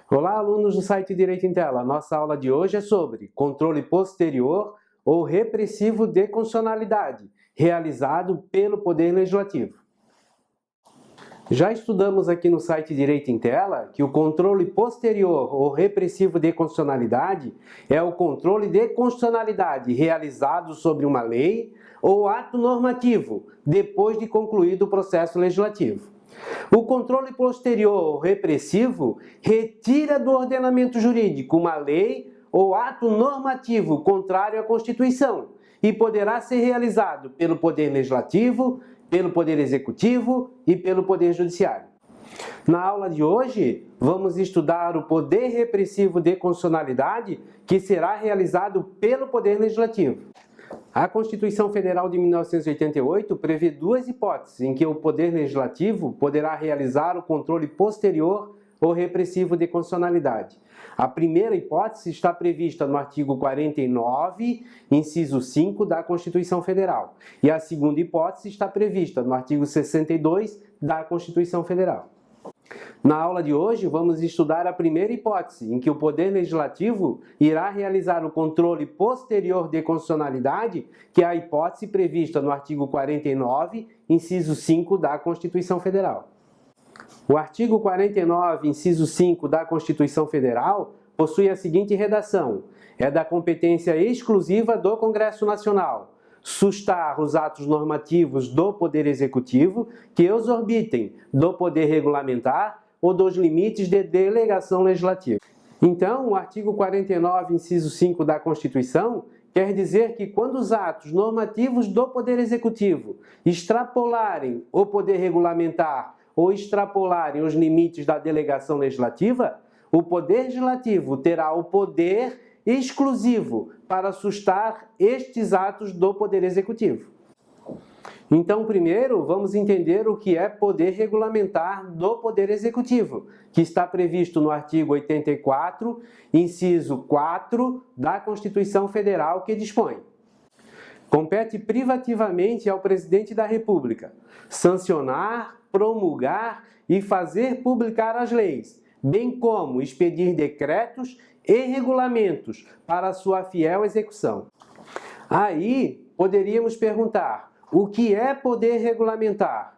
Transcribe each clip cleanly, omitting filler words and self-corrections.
Olá, alunos do site Direito em Tela. Nossa aula de hoje é sobre controle posterior ou repressivo de constitucionalidade, realizado pelo Poder Legislativo. Já estudamos aqui no site Direito em Tela que o controle posterior ou repressivo de constitucionalidade é o controle de constitucionalidade realizado sobre uma lei ou ato normativo depois de concluído o processo legislativo. O controle posterior ou repressivo retira do ordenamento jurídico uma lei ou ato normativo contrário à Constituição e poderá ser realizado pelo Poder Legislativo, pelo Poder Executivo e pelo Poder Judiciário. Na aula de hoje, vamos estudar o poder repressivo de constitucionalidade que será realizado pelo Poder Legislativo. A Constituição Federal de 1988 prevê duas hipóteses em que o Poder Legislativo poderá realizar o controle posterior ou repressivo de constitucionalidade. A primeira hipótese está prevista no artigo 49, inciso 5 da Constituição Federal, e a segunda hipótese está prevista no artigo 62 da Constituição Federal. Na aula de hoje, vamos estudar a primeira hipótese, em que o Poder Legislativo irá realizar o controle posterior de constitucionalidade, que é a hipótese prevista no artigo 49, inciso 5 da Constituição Federal. O artigo 49, inciso 5 da Constituição Federal possui a seguinte redação: é da competência exclusiva do Congresso Nacional sustar os atos normativos do Poder Executivo que exorbitem do poder regulamentar ou dos limites de delegação legislativa. Então, o artigo 49, inciso 5 da Constituição quer dizer que quando os atos normativos do Poder Executivo extrapolarem o poder regulamentar ou extrapolarem os limites da delegação legislativa, o Poder Legislativo terá o poder exclusivo para sustar estes atos do Poder Executivo. Então, primeiro, vamos entender o que é poder regulamentar do Poder Executivo, que está previsto no artigo 84, inciso 4 da Constituição Federal, que dispõe: compete privativamente ao Presidente da República sancionar, promulgar e fazer publicar as leis, bem como expedir decretos e regulamentos para sua fiel execução. Aí, poderíamos perguntar: o que é poder regulamentar?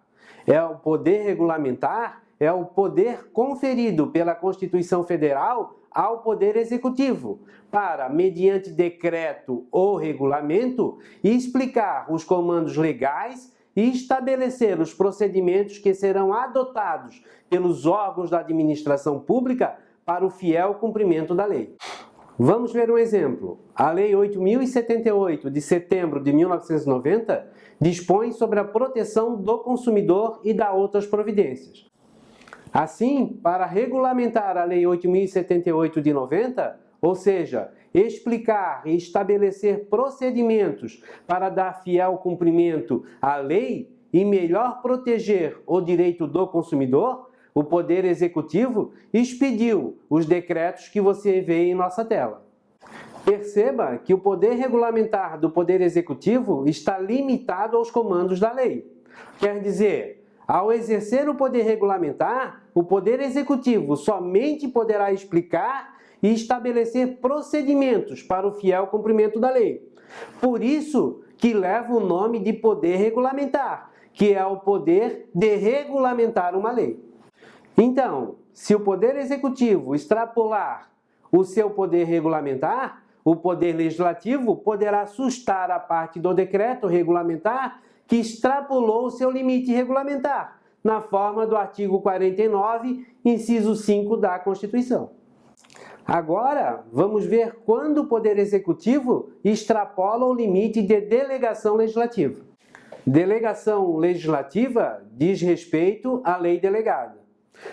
O poder regulamentar é o poder conferido pela Constituição Federal ao Poder Executivo para, mediante decreto ou regulamento, explicar os comandos legais e estabelecer os procedimentos que serão adotados pelos órgãos da administração pública para o fiel cumprimento da lei. Vamos ver um exemplo. A Lei 8.078, de setembro de 1990, dispõe sobre a proteção do consumidor e dá outras providências. Assim, para regulamentar a Lei 8.078 de 90, ou seja, explicar e estabelecer procedimentos para dar fiel cumprimento à lei e melhor proteger o direito do consumidor, o Poder Executivo expediu os decretos que você vê em nossa tela. Perceba que o poder regulamentar do Poder Executivo está limitado aos comandos da lei. Quer dizer, ao exercer o poder regulamentar, o Poder Executivo somente poderá explicar e estabelecer procedimentos para o fiel cumprimento da lei. Por isso que leva o nome de poder regulamentar, que é o poder de regulamentar uma lei. Então, se o Poder Executivo extrapolar o seu poder regulamentar, o Poder Legislativo poderá sustar a parte do decreto regulamentar que extrapolou o seu limite regulamentar, na forma do artigo 49, inciso 5 da Constituição. Agora, vamos ver quando o Poder Executivo extrapola o limite de delegação legislativa. Delegação legislativa diz respeito à lei delegada.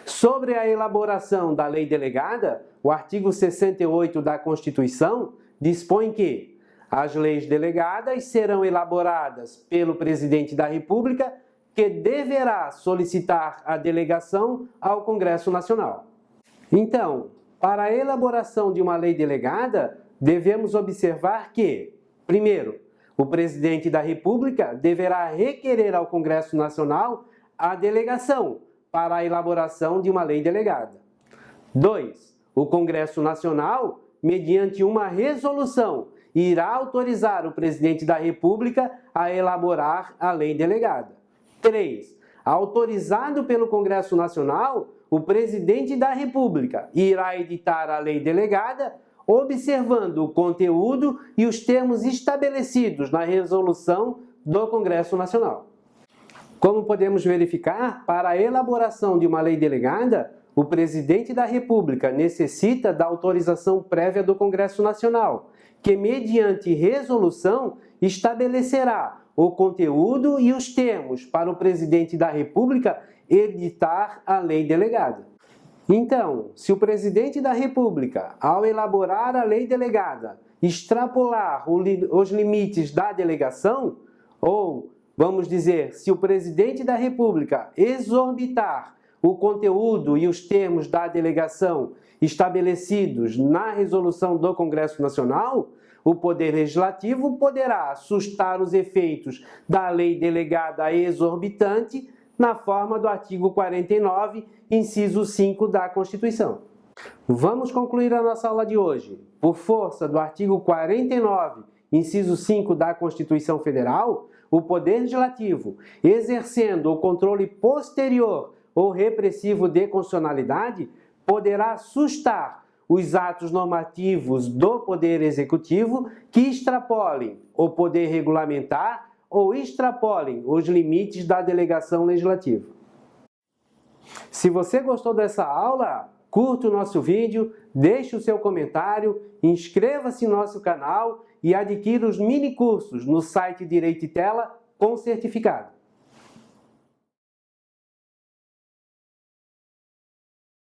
Sobre a elaboração da lei delegada, o artigo 68 da Constituição dispõe que as leis delegadas serão elaboradas pelo Presidente da República, que deverá solicitar a delegação ao Congresso Nacional. Então, para a elaboração de uma lei delegada, devemos observar que, primeiro, o Presidente da República deverá requerer ao Congresso Nacional a delegação para a elaboração de uma lei delegada. 2. o Congresso Nacional, mediante uma resolução, irá autorizar o presidente da República a elaborar a lei delegada. 3. Autorizado pelo Congresso Nacional, o presidente da República irá editar a lei delegada, observando o conteúdo e os termos estabelecidos na resolução do Congresso Nacional. Como podemos verificar, para a elaboração de uma lei delegada, o presidente da República necessita da autorização prévia do Congresso Nacional, que, mediante resolução, estabelecerá o conteúdo e os termos para o presidente da República editar a lei delegada. Então, se o presidente da República, ao elaborar a lei delegada, extrapolar os limites da delegação, ou, vamos dizer, se o presidente da República exorbitar o conteúdo e os termos da delegação estabelecidos na resolução do Congresso Nacional, o Poder Legislativo poderá sustar os efeitos da lei delegada exorbitante na forma do artigo 49, inciso 5 da Constituição. Vamos concluir a nossa aula de hoje. Por força do artigo 49, inciso 5 da Constituição Federal, o Poder Legislativo, exercendo o controle posterior ou repressivo de constitucionalidade, poderá sustar os atos normativos do Poder Executivo que extrapolem o poder regulamentar ou extrapolem os limites da delegação legislativa. Se você gostou dessa aula, curta o nosso vídeo, deixe o seu comentário, inscreva-se no nosso canal e adquira os mini cursos no site Direito e Tela com certificado.